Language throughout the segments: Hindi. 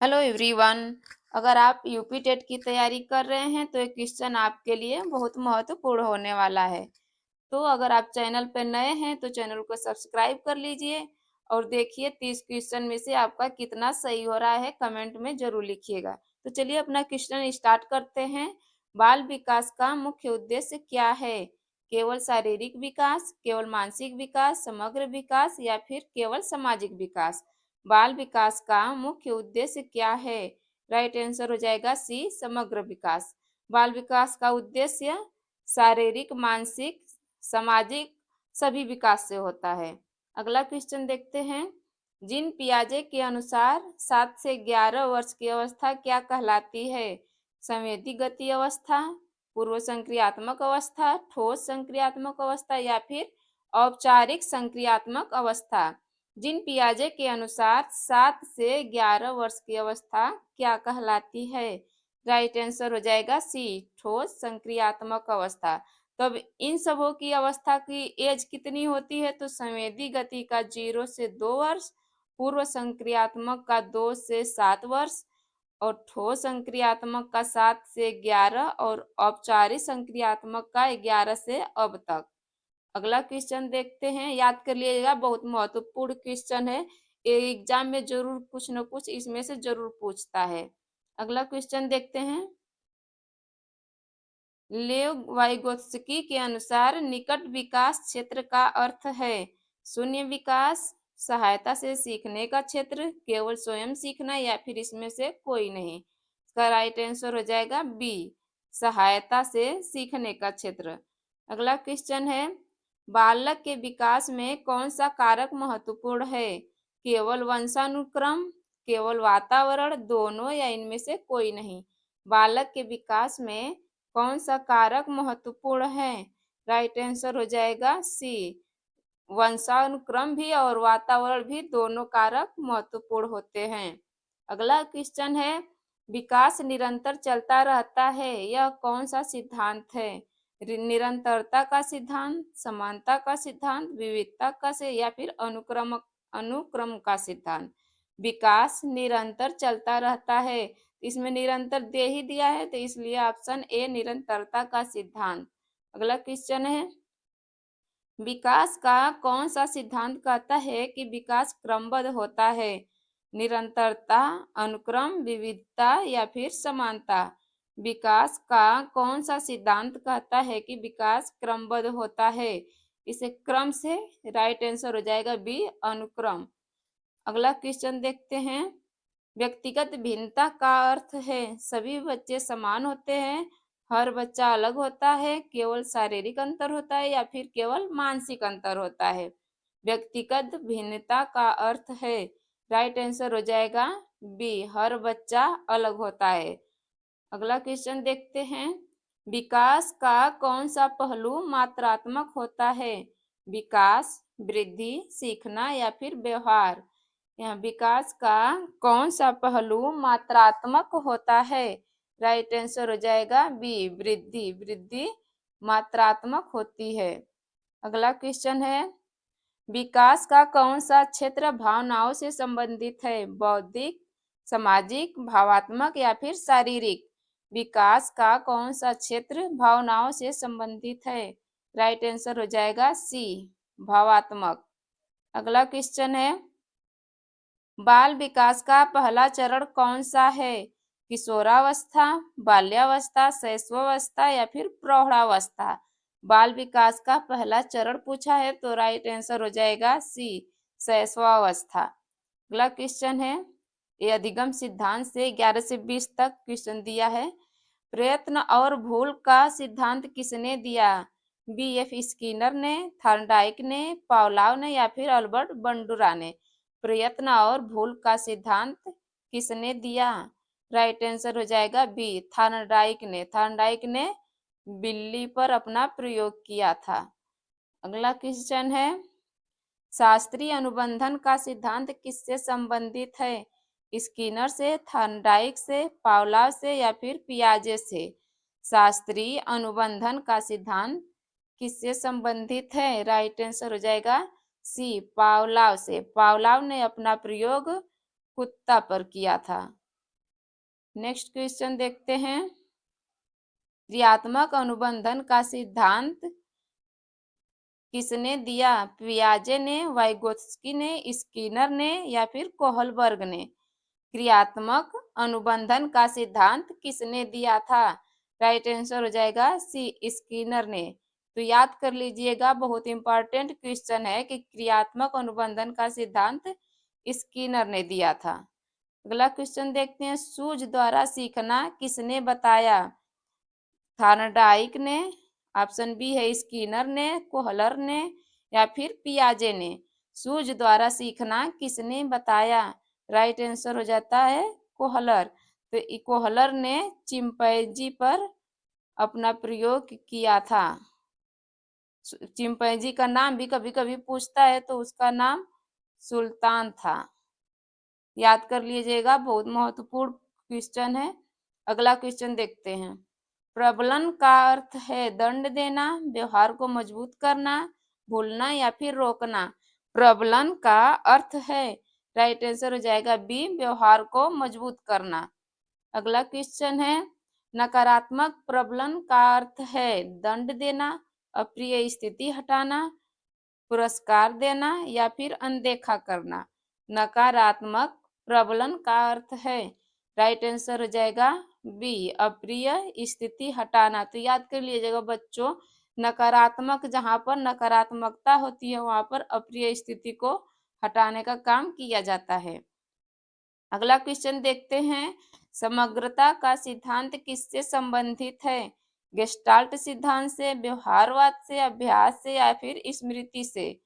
Hello everyone. अगर आप यूपी टेट की तैयारी कर रहे हैं तो ये क्वेश्चन आपके लिए बहुत महत्वपूर्ण होने वाला है। तो अगर आप चैनल पर नए हैं तो चैनल को सब्सक्राइब कर लीजिए और देखिए 30 क्वेश्चन में से आपका कितना सही हो रहा है, कमेंट में जरूर लिखिएगा। तो चलिए अपना क्वेश्चन स्टार्ट करते हैं। बाल विकास का मुख्य उद्देश्य क्या है? केवल शारीरिक विकास, केवल मानसिक विकास, समग्र विकास या फिर केवल सामाजिक विकास? बाल विकास का मुख्य उद्देश्य क्या है? राइट आंसर हो जाएगा सी, समग्र विकास। बाल विकास का उद्देश्य शारीरिक, मानसिक, सामाजिक सभी विकास से होता है। अगला क्वेश्चन देखते हैं। जिन पियाजे के अनुसार 7 से 11 वर्ष की अवस्था क्या कहलाती है? संवेदी गति अवस्था, पूर्व संक्रियात्मक अवस्था, ठोस संक्रियात्मक अवस्था या फिर औपचारिक संक्रियात्मक अवस्था? जिन पियाजे के अनुसार 7 से 11 वर्ष की अवस्था क्या कहलाती है? राइट आंसर हो जाएगा सी, ठोस संक्रियात्मक अवस्था। तो अब इन सबों की अवस्था की एज कितनी होती है? तो संवेदी गति का 0 से 2 वर्ष, पूर्व संक्रियात्मक का 2 से 7 वर्ष और ठोस संक्रियात्मक का 7 से 11 और औपचारिक संक्रियात्मक का 11 से अब तक। अगला क्वेश्चन देखते हैं, याद कर लीजिएगा, बहुत महत्वपूर्ण क्वेश्चन है। एग्जाम में जरूर कुछ न कुछ इसमें से जरूर पूछता है। अगला क्वेश्चन देखते हैं। लेव वाइगोत्स्की के अनुसार निकट विकास क्षेत्र का अर्थ है शून्य विकास, सहायता से सीखने का क्षेत्र, केवल स्वयं सीखना या फिर इसमें से कोई नहीं? इसका राइट आंसर हो जाएगा बी, सहायता से सीखने का क्षेत्र। अगला क्वेश्चन है, बालक के विकास में कौन सा कारक महत्वपूर्ण है? केवल वंशानुक्रम, केवल वातावरण, दोनों या इनमें से कोई नहीं? बालक के विकास में कौन सा कारक महत्वपूर्ण है? राइट आंसर हो जाएगा सी, वंशानुक्रम भी और वातावरण भी, दोनों कारक महत्वपूर्ण होते हैं। अगला क्वेश्चन है, विकास निरंतर चलता रहता है, यह कौन सा सिद्धांत है? निरंतरता का सिद्धांत, समानता का सिद्धांत, विविधता का से या फिर अनुक्रम का सिद्धांत? विकास निरंतर चलता रहता है, इसमें निरंतर दे ही दिया है तो इसलिए ऑप्शन ए, निरंतरता का सिद्धांत। अगला क्वेश्चन है, विकास का कौन सा सिद्धांत कहता है कि विकास क्रमबद्ध होता है? निरंतरता, अनुक्रम, विविधता या फिर समानता? विकास का कौन सा सिद्धांत कहता है कि विकास क्रमबद्ध होता है? इसे क्रम से, राइट आंसर हो जाएगा बी, अनुक्रम। अगला क्वेश्चन देखते हैं, व्यक्तिगत भिन्नता का अर्थ है सभी बच्चे समान होते हैं, हर बच्चा अलग होता है, केवल शारीरिक अंतर होता है या फिर केवल मानसिक अंतर होता है? व्यक्तिगत भिन्नता का अर्थ है, राइट आंसर हो जाएगा बी, हर बच्चा अलग होता है। अगला क्वेश्चन देखते हैं, विकास का कौन सा पहलू मात्रात्मक होता है? विकास, वृद्धि, सीखना या फिर व्यवहार? यहाँ विकास का कौन सा पहलू मात्रात्मक होता है? राइट आंसर हो जाएगा बी, वृद्धि। वृद्धि मात्रात्मक होती है। अगला क्वेश्चन है, विकास का कौन सा क्षेत्र भावनाओं से संबंधित है? बौद्धिक, सामाजिक, भावात्मक या फिर शारीरिक? विकास का कौन सा क्षेत्र भावनाओं से संबंधित है? राइट आंसर हो जाएगा सी, भावात्मक। अगला क्वेश्चन है, बाल विकास का पहला चरण कौन सा है? किशोरावस्था, बाल्यावस्था, शैशवावस्था या फिर प्रौढ़ावस्था? बाल विकास का पहला चरण पूछा है तो राइट आंसर हो जाएगा सी, शैशवावस्था। अगला क्वेश्चन है, ये अधिगम सिद्धांत से 11 से 20 तक क्वेश्चन दिया है। प्रयत्न और भूल का सिद्धांत किसने दिया? बी.एफ. स्किनर ने, थॉर्नडाइक ने, पावलोव ने या फिर अल्बर्ट बंडूरा ने? प्रयत्न और भूल का सिद्धांत किसने दिया? राइट आंसर हो जाएगा बी, थॉर्नडाइक ने। थॉर्नडाइक ने बिल्ली पर अपना प्रयोग किया था। अगला क्वेश्चन है, शास्त्रीय अनुबंधन का सिद्धांत किससे संबंधित है? स्किनर से, थॉर्नडाइक से, पावलोव से या फिर पियाजे से? शास्त्रीय अनुबंधन का सिद्धांत किससे संबंधित है? राइट आंसर हो जाएगा सी, पावलोव से। पावलोव ने अपना प्रयोग कुत्ता पर किया था। नेक्स्ट क्वेश्चन देखते हैं। क्रियात्मक अनुबंधन का सिद्धांत किसने दिया? पियाजे ने, वाइगोत्स्की ने, स्किनर ने या फिर कोहलबर्ग ने? क्रियात्मक अनुबंधन का सिद्धांत किसने दिया था? राइट आंसर हो जाएगा सी, स्किनर ने। तो याद कर लीजिएगा, बहुत इंपॉर्टेंट क्वेश्चन है कि क्रियात्मक अनुबंधन का सिद्धांत स्किनर ने दिया था। अगला क्वेश्चन देखते हैं। सूझ द्वारा सीखना किसने बताया? थार्नडाइक ने, ऑप्शन बी है स्किनर ने, कोहलर ने या फिर पियाजे ने? सूझ द्वारा सीखना किसने बताया? राइट आंसर हो जाता है कोहलर। तो कोहलर ने चिंपैंजी पर अपना प्रयोग किया था। चिंपैंजी का नाम भी कभी कभी पूछता है, तो उसका नाम सुल्तान था। याद कर लीजिएगा, बहुत महत्वपूर्ण क्वेश्चन है। अगला क्वेश्चन देखते हैं। प्रबलन का अर्थ है दंड देना, व्यवहार को मजबूत करना, भूलना या फिर रोकना। प्रबलन का अर्थ है, राइट आंसर हो जाएगा बी, व्यवहार को मजबूत करना। अगला क्वेश्चन है। नकारात्मक प्रबलन का अर्थ है दंड देना, अप्रिय स्थिति हटाना, पुरस्कार देना या फिर अनदेखा करना। नकारात्मक प्रबलन का अर्थ है, राइट आंसर हो जाएगा बी, अप्रिय स्थिति हटाना। तो याद कर लीजिएगा बच्चों, नकारात्मक जहां पर नकारात्मकता होती है वहां पर अप्रिय स्थिति को हटाने का काम किया जाता है। अगला क्वेश्चन देखते हैं। समग्रता का सिद्धांत किससे संबंधित है? गेस्टाल्ट सिद्धांत से, व्यवहारवाद से, अभ्यास से या फिर स्मृति से?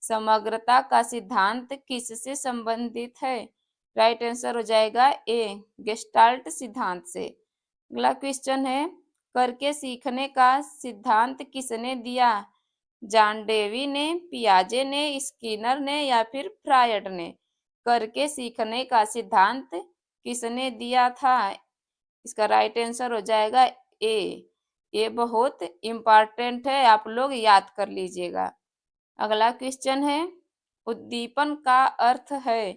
समग्रता का सिद्धांत किससे संबंधित है? राइट आंसर हो जाएगा ए, गेस्टाल्ट सिद्धांत से। अगला क्वेश्चन है। करके सीखने का सिद्धांत किसने दिया? जॉन डेवी ने, पियाजे ने, स्किनर ने या फिर फ्रायड ने? करके सीखने का सिद्धांत किसने दिया था? इसका राइट आंसर हो जाएगा ए। ये बहुत इम्पॉर्टेंट है, आप लोग याद कर लीजिएगा। अगला क्वेश्चन है। उद्दीपन का अर्थ है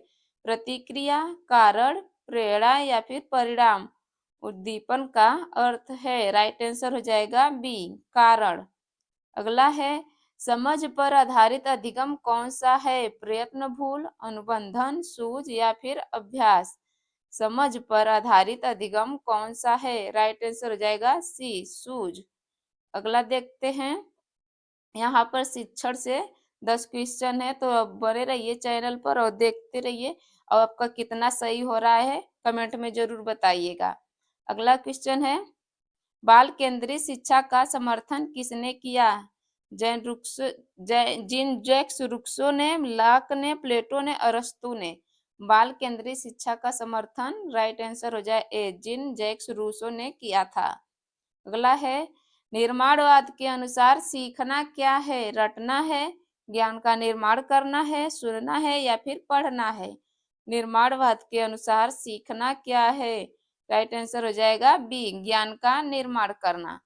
प्रतिक्रिया, कारण, प्रेरणा या फिर परिणाम? उद्दीपन का अर्थ है, राइट आंसर हो जाएगा बी, कारण। अगला है। समझ पर आधारित अधिगम कौन सा है? प्रयत्न, भूल, अनुबंधन, सूझ या फिर अभ्यास? समझ पर आधारित अधिगम कौन सा है? राइट आंसर हो जाएगा सी, सूझ। अगला देखते हैं। यहाँ पर शिक्षण से 10 क्वेश्चन है, तो अब बने रहिए चैनल पर और देखते रहिए। और आपका कितना सही हो रहा है कमेंट में जरूर बताइएगा। अगला क्वेश्चन है। बाल केंद्रित शिक्षा का समर्थन किसने किया? जीन जैक्स रूसो ने, लाक ने, प्लेटो ने, अरस्तु ने? बाल केंद्रित शिक्षा का समर्थन, राइट आंसर हो जाए ए, जीन जैक्स रूसो ने किया था। अगला है। निर्माणवाद के अनुसार सीखना क्या है? रटना है, ज्ञान का निर्माण करना है, सुनना है या फिर पढ़ना है? निर्माणवाद के अनुसार सीखना क्या है? राइट आंसर हो जाएगा बी, ज्ञान का निर्माण करना।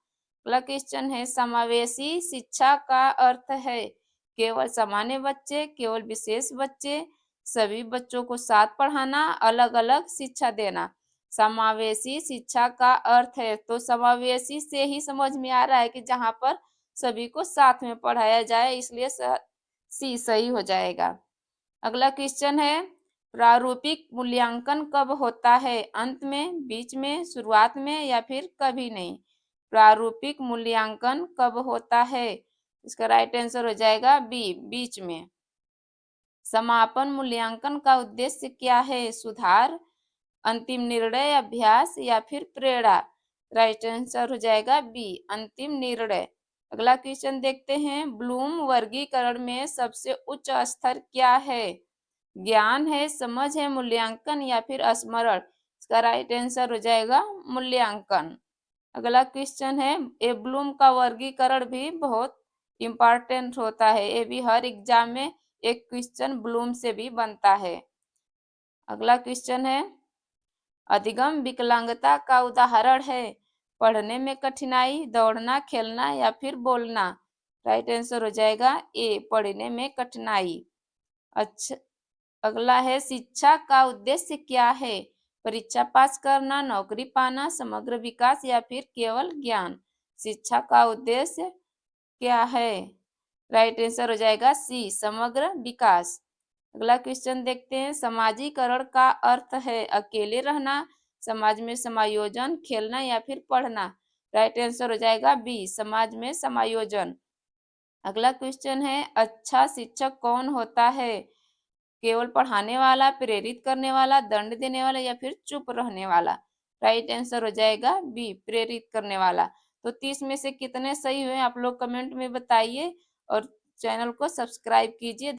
अगला क्वेश्चन है। समावेशी शिक्षा का अर्थ है केवल सामान्य बच्चे, केवल विशेष बच्चे, सभी बच्चों को साथ पढ़ाना, अलग अलग शिक्षा देना? समावेशी शिक्षा का अर्थ है, तो समावेशी से ही समझ में आ रहा है कि जहां पर सभी को साथ में पढ़ाया जाए, इसलिए सी सही हो जाएगा। अगला क्वेश्चन है। प्रारूपिक मूल्यांकन कब होता है? अंत में, बीच में, शुरुआत में या फिर कभी नहीं? प्रारूपिक मूल्यांकन कब होता है? इसका राइट आंसर हो जाएगा बी, बीच में। समापन मूल्यांकन का उद्देश्य क्या है? सुधार, अंतिम निर्णय, अभ्यास या फिर प्रेरणा? राइट आंसर हो जाएगा बी, अंतिम निर्णय। अगला क्वेश्चन देखते हैं। ब्लूम वर्गीकरण में सबसे उच्च स्तर क्या है? ज्ञान है, समझ है, मूल्यांकन या फिर स्मरण? इसका राइट आंसर हो जाएगा मूल्यांकन। अगला क्वेश्चन है। ए ब्लूम का वर्गीकरण भी बहुत इंपॉर्टेंट होता है, ये भी हर एग्जाम में एक क्वेश्चन ब्लूम से भी बनता है। अगला क्वेश्चन है। अधिगम विकलांगता का उदाहरण है? पढ़ने में कठिनाई, दौड़ना, खेलना या फिर बोलना? राइट आंसर हो जाएगा ए, पढ़ने में कठिनाई। अच्छा, अगला है। शिक्षा का उद्देश्य क्या है? परीक्षा पास करना, नौकरी पाना, समग्र विकास या फिर केवल ज्ञान। शिक्षा का उद्देश्य क्या है? राइट आंसर हो जाएगा सी, समग्र विकास। अगला क्वेश्चन देखते हैं। समाजीकरण का अर्थ है अकेले रहना, समाज में समायोजन, खेलना या फिर पढ़ना। राइट आंसर हो जाएगा बी, समाज में समायोजन। अगला क्वेश्चन है, अच्छा शिक्षक कौन होता है? केवल पढ़ाने वाला, प्रेरित करने वाला, दंड देने वाला या फिर चुप रहने वाला। राइट आंसर हो जाएगा बी, प्रेरित करने वाला। तो 30 में से कितने सही हुए आप लोग कमेंट में बताइए और चैनल को सब्सक्राइब कीजिए।